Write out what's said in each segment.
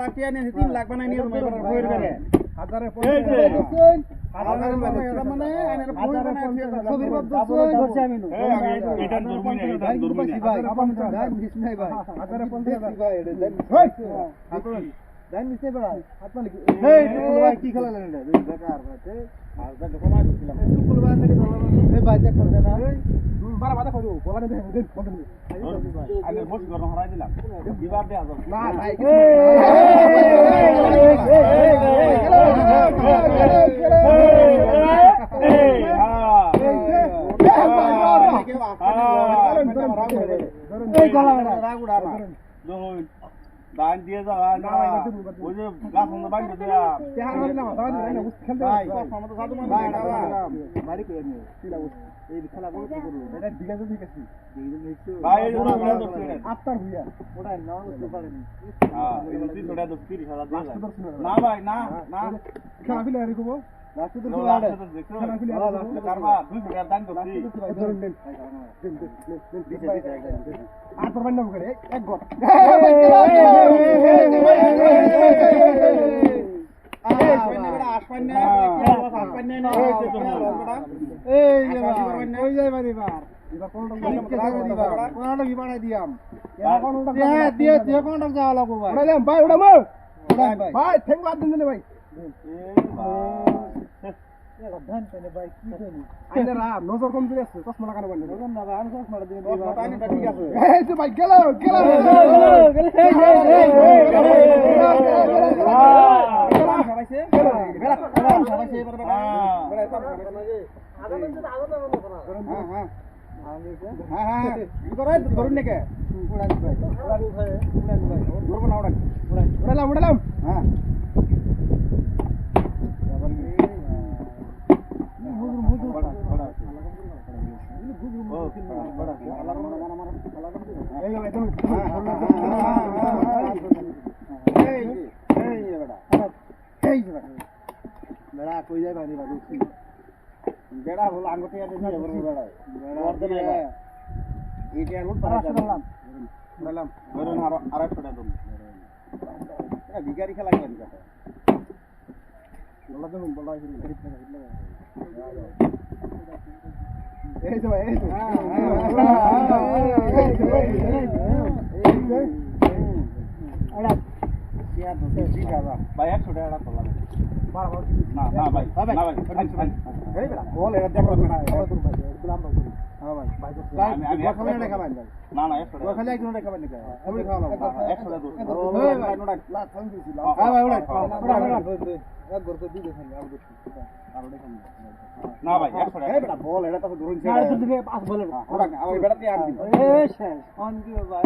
লাখ টিয়া নিয়ে 3 লাখ বানাই নিয়ে তুমি এবার বইর করে 1000 মানে আইনের বই বানাই ছবির মত ধরছি আমি এটা দুর্মিন এটা দুর্মিন ভাই আপন দান দিস নাই ভাই 1050 ভাই এটা দেন দান দিস নাই ভাই আপন এই টুকুল ভাই কি খেলালেন এটা বেকার ভাই আর দান কমাই দিছিলাম টুকুল ভাই থেকে ধরলাম এই ভাই চেক করে না বারা বাদা কইও বলা নেই দেন বলেন আগে বস গরম হরাই দিলাম দিবার দে আজব না ভাই দান দিয়ে যাওয়া না ওই যে গাছ বন্ধ বাইরে দেয়া তেহার হল না দান না খেলতে ভাই সমতো সাধু মান ভাই বাড়ি কই নি তিলা এই খেলা বড় করব এটা দিগা যদি কাছি ভাই এই জন্য বড় করতে আফতার হইয়া ওটা নাও করতে পারেনি হ্যাঁ এই 330,000 দিয়ে না ভাই না না খেলা ফিলে আর কইবো লাস্ট তো খেলা ফিলে কারবা 200 দান করছি আর পরবান না করে এক গট নজর কম দিয়ে আছে চশমা লাগানো বন্ধ না ভাই আমি চশমা দিয়ে ঠিক আছে এই যে ভাই গেল সবাইছে বেলা সবাইছে এবার বেলা হ্যাঁ কি করে ধরুন নাকি ধরবো না উড়ালাম হ্যাঁ বেড়া কই যায় বাড়ি বাড়ি বেড়া হলো আঙ্গুটিয়া দিয়ে যাবো বেড়া বেড়া এই যে আলু পারা দিলাম ধরুন আর 250 টাকা দিন এটা ভিখারি খেলা কেন কথা বলা দেন বলা এই তো ভাই 100 টাকা করলাম না ভাই এই বেটা বল এটা দেখো না হ্যাঁ ভাই আমি খাবেন না খাবেন ভাই না 100 টাকা খালি একজন খাবেন না আমি খাওয়ালাম 100 টাকা দূর এই ভাই নোটা লা থাম দিছিলাম হ্যাঁ ভাই ওড়া এক গর তো দিবে খালি আর দেখি আর ওটা খালি না ভাই 100 টাকা এই বেটা বল এটা তো ধরুন না তো দিবে পাঁচ বলে ওড়া না আমার বেটাতে আর দিন এই শেষ অন দিও ভাই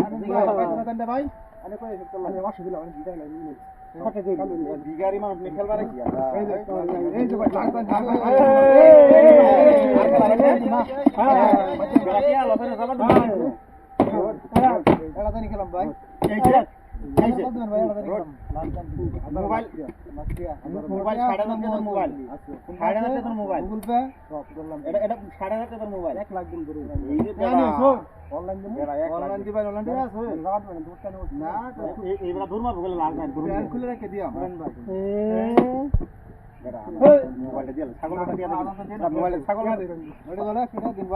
ভাই আরে কই চল আমি অসুবিধা আমি দিতে নাই কত দেব ভিখারি মানুষ নে খেলবা রাখি এই যে ভাই লাগতাম এটা জানি খেলাম ভাই mobile mobile 5,000 mobile 5,000 mobile Google pay এটা 5,000 মোবাইল 1 লাখ দিন করে এই যে অনলাইন দিবেন অনলাইন দিবেন অনলাইন আছে না এইবার দূরমা বলে লাগ নাই ব্যাংক খুলে রেখে দিও ভাই মোবাইলটা দিয়ে ছাগলটা দিয়ে মোবাইলে ছাগল ওটা বলা সেটা দিন